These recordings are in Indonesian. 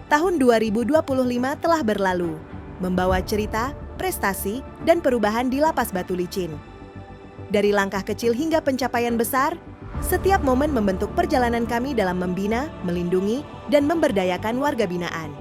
Tahun 2025 telah berlalu, membawa cerita, prestasi, dan perubahan di Lapas Batulicin. Dari langkah kecil hingga pencapaian besar, setiap momen membentuk perjalanan kami dalam membina, melindungi, dan memberdayakan warga binaan.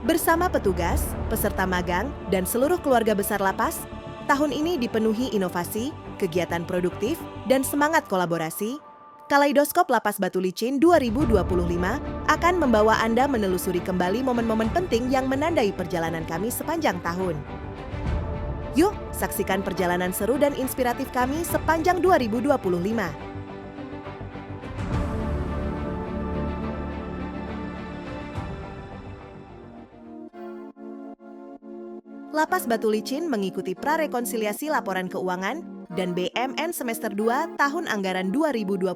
Bersama petugas, peserta magang, dan seluruh keluarga besar lapas, tahun ini dipenuhi inovasi, kegiatan produktif, dan semangat kolaborasi. Kaleidoskop Lapas Batulicin 2025 akan membawa Anda menelusuri kembali momen-momen penting yang menandai perjalanan kami sepanjang tahun. Yuk, saksikan perjalanan seru dan inspiratif kami sepanjang 2025. Lapas Batulicin mengikuti prarekonsiliasi laporan keuangan dan BMN semester 2 tahun anggaran 2024.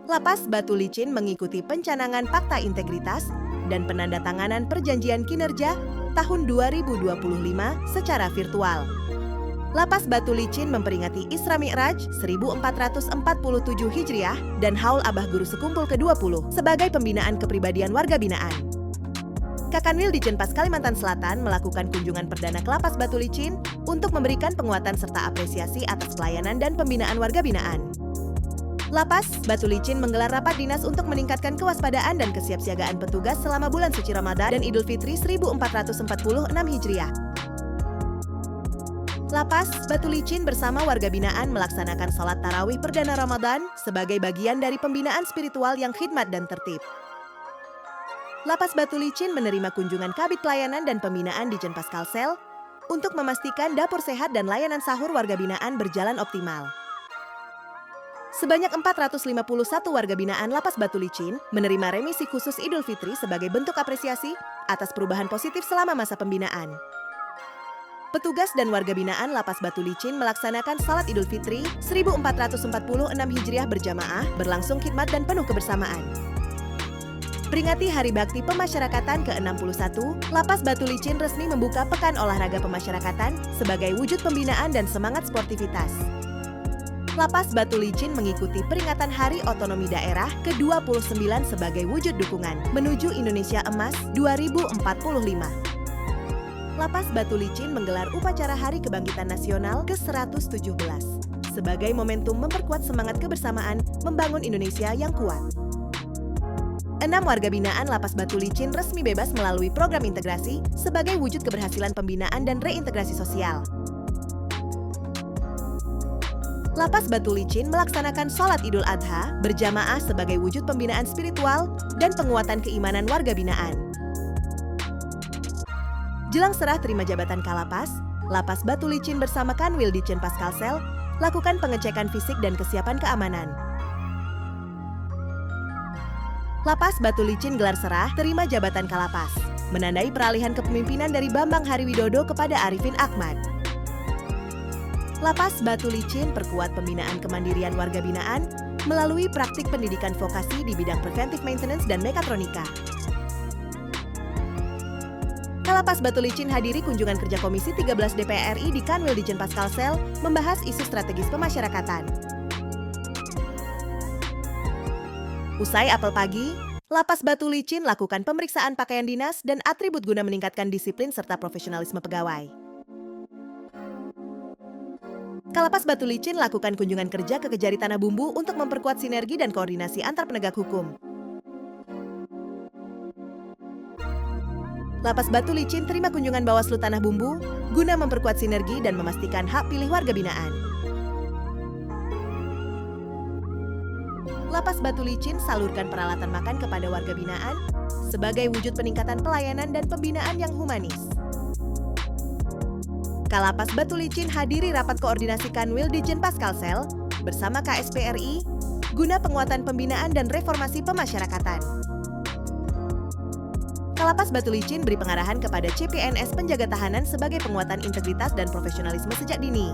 Lapas Batulicin mengikuti pencanangan Fakta Integritas dan penandatanganan Perjanjian Kinerja tahun 2025 secara virtual. Lapas Batulicin memperingati Isra Mi'raj 1447 Hijriah dan Haul Abah Guru Sekumpul ke-20 sebagai pembinaan kepribadian warga binaan. Kakanwil Ditjenpas Kalimantan Selatan melakukan kunjungan perdana ke Lapas Batulicin untuk memberikan penguatan serta apresiasi atas pelayanan dan pembinaan warga binaan. Lapas Batulicin menggelar rapat dinas untuk meningkatkan kewaspadaan dan kesiapsiagaan petugas selama bulan suci Ramadan dan Idul Fitri 1446 Hijriah. Lapas Batulicin bersama warga binaan melaksanakan salat tarawih perdana Ramadan sebagai bagian dari pembinaan spiritual yang khidmat dan tertib. Lapas Batulicin menerima kunjungan Kabid Pelayanan dan Pembinaan Ditjenpas Kalsel untuk memastikan dapur sehat dan layanan sahur warga binaan berjalan optimal. Sebanyak 451 warga binaan Lapas Batulicin menerima remisi khusus Idul Fitri sebagai bentuk apresiasi atas perubahan positif selama masa pembinaan. Petugas dan warga binaan Lapas Batulicin melaksanakan salat Idul Fitri 1446 Hijriah berjamaah, berlangsung khidmat dan penuh kebersamaan. Peringati Hari Bakti Pemasyarakatan ke-61, Lapas Batulicin resmi membuka Pekan Olahraga Pemasyarakatan sebagai wujud pembinaan dan semangat sportivitas. Lapas Batulicin mengikuti peringatan Hari Otonomi Daerah ke-29 sebagai wujud dukungan menuju Indonesia Emas 2045. Lapas Batulicin menggelar upacara Hari Kebangkitan Nasional ke-117 sebagai momentum memperkuat semangat kebersamaan membangun Indonesia yang kuat. 6 warga binaan Lapas Batulicin resmi bebas melalui program integrasi sebagai wujud keberhasilan pembinaan dan reintegrasi sosial. Lapas Batulicin melaksanakan sholat Idul Adha berjamaah sebagai wujud pembinaan spiritual dan penguatan keimanan warga binaan. Jelang serah terima jabatan Kalapas, Lapas Batulicin bersama Kanwil Ditjenpas Kalsel lakukan pengecekan fisik dan kesiapan keamanan. Lapas Batulicin gelar serah terima jabatan Kalapas, menandai peralihan kepemimpinan dari Bambang Hariwidodo kepada Arifin Ahmad. Lapas Batulicin perkuat pembinaan kemandirian warga binaan melalui praktik pendidikan vokasi di bidang preventive maintenance dan mekatronika. Kalapas Batulicin hadiri kunjungan kerja Komisi 13 DPR RI di Kanwil Ditjenpas Kalsel membahas isu strategis pemasyarakatan. Usai apel pagi, Lapas Batulicin lakukan pemeriksaan pakaian dinas dan atribut guna meningkatkan disiplin serta profesionalisme pegawai. Kalapas Batulicin lakukan kunjungan kerja ke Kejari Tanah Bumbu untuk memperkuat sinergi dan koordinasi antar penegak hukum. Lapas Batulicin terima kunjungan Bawaslu Tanah Bumbu guna memperkuat sinergi dan memastikan hak pilih warga binaan. Lapas Batulicin salurkan peralatan makan kepada warga binaan sebagai wujud peningkatan pelayanan dan pembinaan yang humanis. Kalapas Batulicin hadiri rapat koordinasi Kanwil Ditjenpas Kalsel bersama KSPRI guna penguatan pembinaan dan reformasi pemasyarakatan. Kalapas Batulicin beri pengarahan kepada CPNS penjaga tahanan sebagai penguatan integritas dan profesionalisme sejak dini.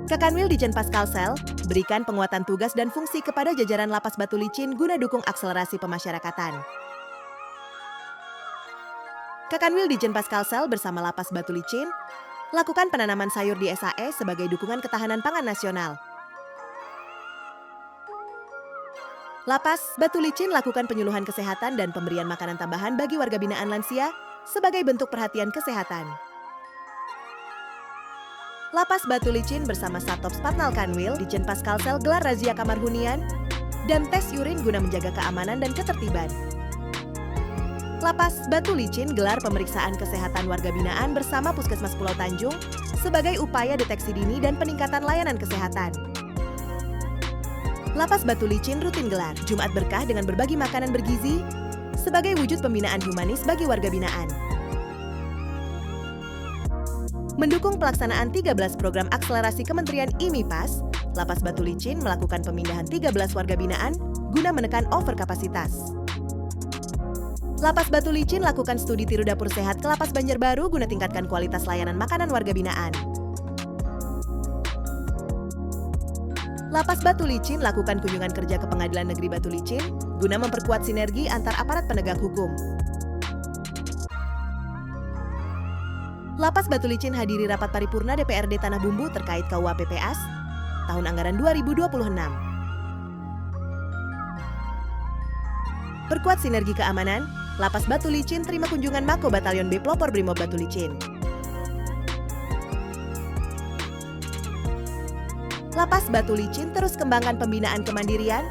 Kakanwil Ditjenpas Kalsel berikan penguatan tugas dan fungsi kepada jajaran Lapas Batulicin guna dukung akselerasi pemasyarakatan. Kakanwil Ditjenpas Kalsel bersama Lapas Batulicin lakukan penanaman sayur di SAE sebagai dukungan ketahanan pangan nasional. Lapas Batu Licin lakukan penyuluhan kesehatan dan pemberian makanan tambahan bagi warga binaan lansia sebagai bentuk perhatian kesehatan. Lapas Batu Licin bersama Satops Patnal Kanwil di Jenpas Kalsel gelar razia kamar hunian dan tes urin guna menjaga keamanan dan ketertiban. Lapas Batu Licin gelar pemeriksaan kesehatan warga binaan bersama Puskesmas Pulau Tanjung sebagai upaya deteksi dini dan peningkatan layanan kesehatan. Lapas Batu Licin rutin gelar Jumat Berkah dengan berbagi makanan bergizi sebagai wujud pembinaan humanis bagi warga binaan. Mendukung pelaksanaan 13 program akselerasi Kementerian IMIPAS, Lapas Batu Licin melakukan pemindahan 13 warga binaan guna menekan overkapasitas. Lapas Batu Licin lakukan studi tiru dapur sehat ke Lapas Banjarbaru guna tingkatkan kualitas layanan makanan warga binaan. Lapas Batu Licin lakukan kunjungan kerja ke Pengadilan Negeri Batu Licin guna memperkuat sinergi antar aparat penegak hukum. Lapas Batu Licin hadiri rapat paripurna DPRD Tanah Bumbu terkait KUA PPAS tahun anggaran 2026. Perkuat sinergi keamanan, Lapas Batu Licin terima kunjungan Mako Batalion B Pelopor Brimob Batu Licin. Lapas Batu Licin terus kembangkan pembinaan kemandirian,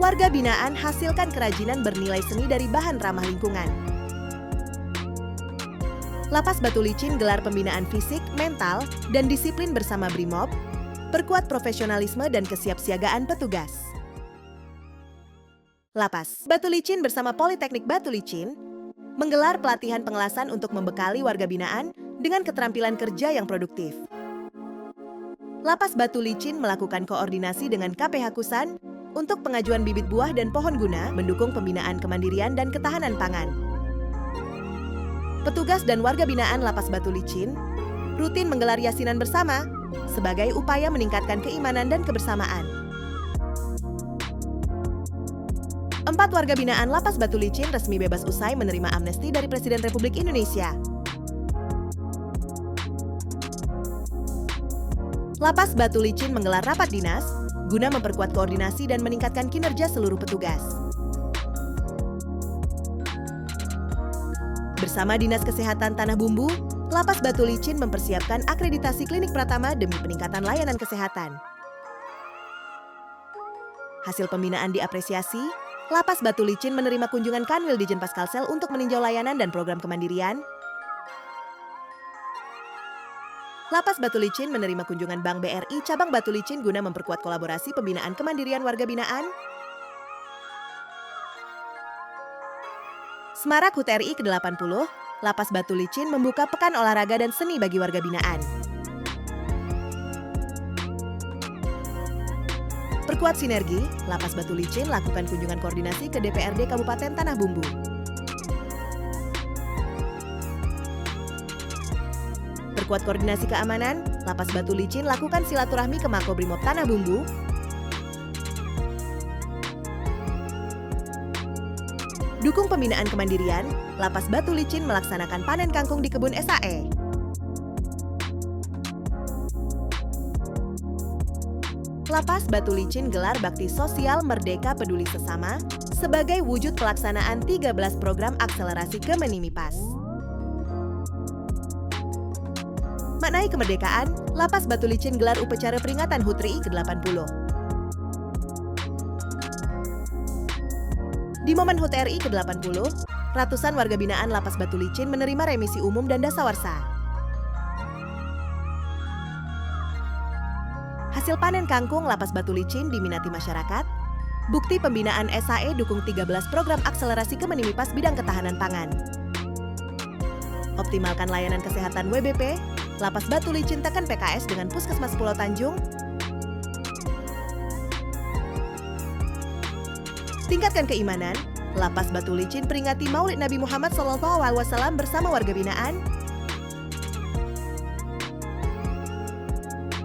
warga binaan hasilkan kerajinan bernilai seni dari bahan ramah lingkungan. Lapas Batu Licin gelar pembinaan fisik, mental, dan disiplin bersama Brimob, perkuat profesionalisme dan kesiapsiagaan petugas. Lapas Batu Licin bersama Politeknik Batu Licin menggelar pelatihan pengelasan untuk membekali warga binaan dengan keterampilan kerja yang produktif. Lapas Batu Licin melakukan koordinasi dengan KPH Kusan untuk pengajuan bibit buah dan pohon guna mendukung pembinaan kemandirian dan ketahanan pangan. Petugas dan warga binaan Lapas Batu Licin rutin menggelar yasinan bersama sebagai upaya meningkatkan keimanan dan kebersamaan. 4 warga binaan Lapas Batu Licin resmi bebas usai menerima amnesti dari Presiden Republik Indonesia. Lapas Batu Licin menggelar rapat dinas guna memperkuat koordinasi dan meningkatkan kinerja seluruh petugas. Bersama Dinas Kesehatan Tanah Bumbu, Lapas Batu Licin mempersiapkan akreditasi klinik Pratama demi peningkatan layanan kesehatan. Hasil pembinaan diapresiasi, Lapas Batu Licin menerima kunjungan Kanwil di Jenpas Kalsel untuk meninjau layanan dan program kemandirian. Lapas Batu Licin menerima kunjungan Bank BRI Cabang Batu Licin guna memperkuat kolaborasi pembinaan kemandirian warga binaan. Semarak HUT RI ke-80, Lapas Batu Licin membuka Pekan Olahraga dan Seni bagi warga binaan. Perkuat sinergi, Lapas Batu Licin lakukan kunjungan koordinasi ke DPRD Kabupaten Tanah Bumbu. Perkuat koordinasi keamanan, Lapas Batu Licin lakukan silaturahmi ke Makobrimob Tanah Bumbu. Dukung pembinaan kemandirian, Lapas Batu Licin melaksanakan panen kangkung di kebun SAE. Lapas Batu Licin gelar bakti sosial Merdeka Peduli Sesama sebagai wujud pelaksanaan 13 program akselerasi Kemenimipas. Maknai kemerdekaan, Lapas Batu Licin gelar upacara peringatan HUT RI ke-80. Di momen HUT RI ke-80, ratusan warga binaan Lapas Batu Licin menerima remisi umum dan dasawarsa. Hasil panen kangkung Lapas Batu Licin diminati masyarakat. Bukti pembinaan SAE dukung 13 program akselerasi Kemenimipas bidang ketahanan pangan. Optimalkan layanan kesehatan WBP, Lapas Batu Licin tekan PKS dengan Puskesmas Pulau Tanjung. Tingkatkan keimanan, Lapas Batu Licin peringati Maulid Nabi Muhammad SAW bersama warga binaan.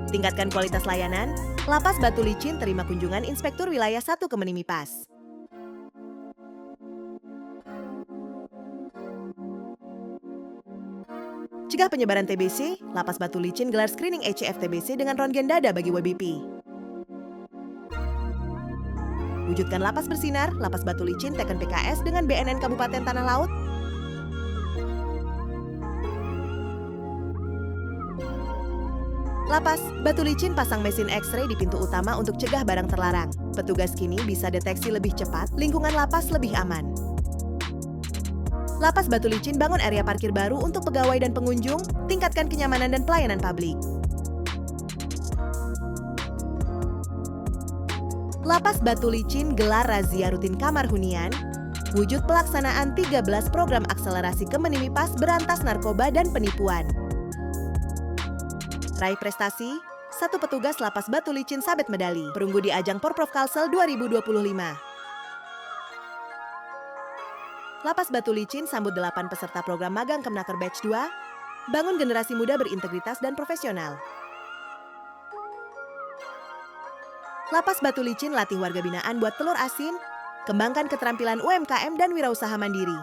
Tingkatkan kualitas layanan, Lapas Batu Licin terima kunjungan Inspektur Wilayah 1 Kemenimipas. Cegah penyebaran TBC, Lapas Batu Licin gelar screening HIV TBC dengan ronggen dada bagi WBP. Wujudkan lapas bersinar, lapas batu licin teken PKS dengan BNN Kabupaten Tanah Laut. Lapas batu licin pasang mesin X-ray di pintu utama untuk cegah barang terlarang. Petugas kini bisa deteksi lebih cepat, lingkungan lapas lebih aman. Lapas batu licin bangun area parkir baru untuk pegawai dan pengunjung, tingkatkan kenyamanan dan pelayanan publik. Lapas batu licin gelar razia rutin kamar hunian, wujud pelaksanaan 13 program akselerasi Kemenimipas berantas narkoba dan penipuan. Raih prestasi, 1 petugas lapas batu licin sabet medali, perunggu di ajang Porprov Kalsel 2025. Lapas batu licin sambut 8 peserta program magang Kemnaker Batch 2, bangun generasi muda berintegritas dan profesional. Lapas batu licin latih warga binaan buat telur asin, kembangkan keterampilan UMKM dan wirausaha mandiri.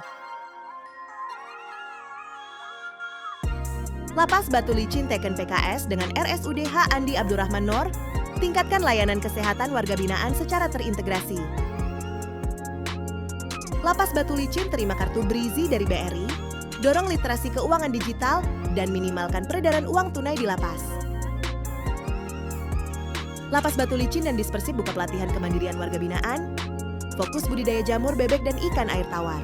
Lapas batu licin teken PKS dengan RSUD H. Andi Abdurrahman Nor, tingkatkan layanan kesehatan warga binaan secara terintegrasi. Lapas batu licin terima kartu Brizi dari BRI, dorong literasi keuangan digital, dan minimalkan peredaran uang tunai di lapas. Lapas batu licin dan dispersif buka pelatihan kemandirian warga binaan, fokus budidaya jamur, bebek, dan ikan air tawar.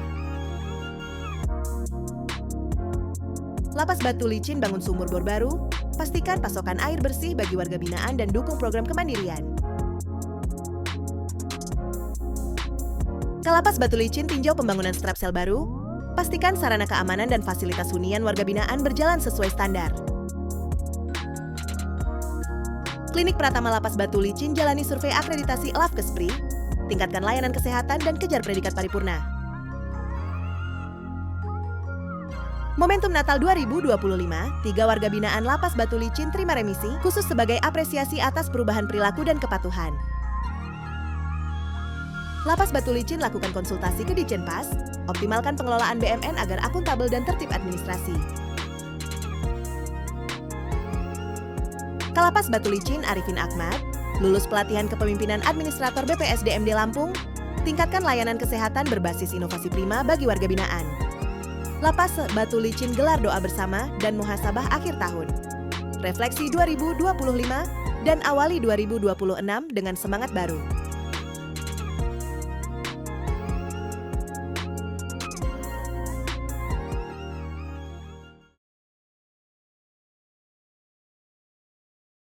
Lapas batu licin bangun sumur bor baru, pastikan pasokan air bersih bagi warga binaan dan dukung program kemandirian. Ke Lapas batu licin tinjau pembangunan strapsel baru, pastikan sarana keamanan dan fasilitas hunian warga binaan berjalan sesuai standar. Klinik Pratama Lapas batu licin jalani survei akreditasi LAFKESPRI, tingkatkan layanan kesehatan dan kejar predikat paripurna. Momentum Natal 2025, 3 warga binaan Lapas batu licin terima remisi, khusus sebagai apresiasi atas perubahan perilaku dan kepatuhan. Lapas batu licin lakukan konsultasi ke Ditjenpas, optimalkan pengelolaan BMN agar akuntabel dan tertib administrasi. Kalapas batu licin Arifin Ahmad, lulus pelatihan kepemimpinan administrator BPSDMD Lampung, tingkatkan layanan kesehatan berbasis inovasi prima bagi warga binaan. Lapas batu licin gelar doa bersama dan muhasabah akhir tahun. Refleksi 2025 dan awali 2026 dengan semangat baru.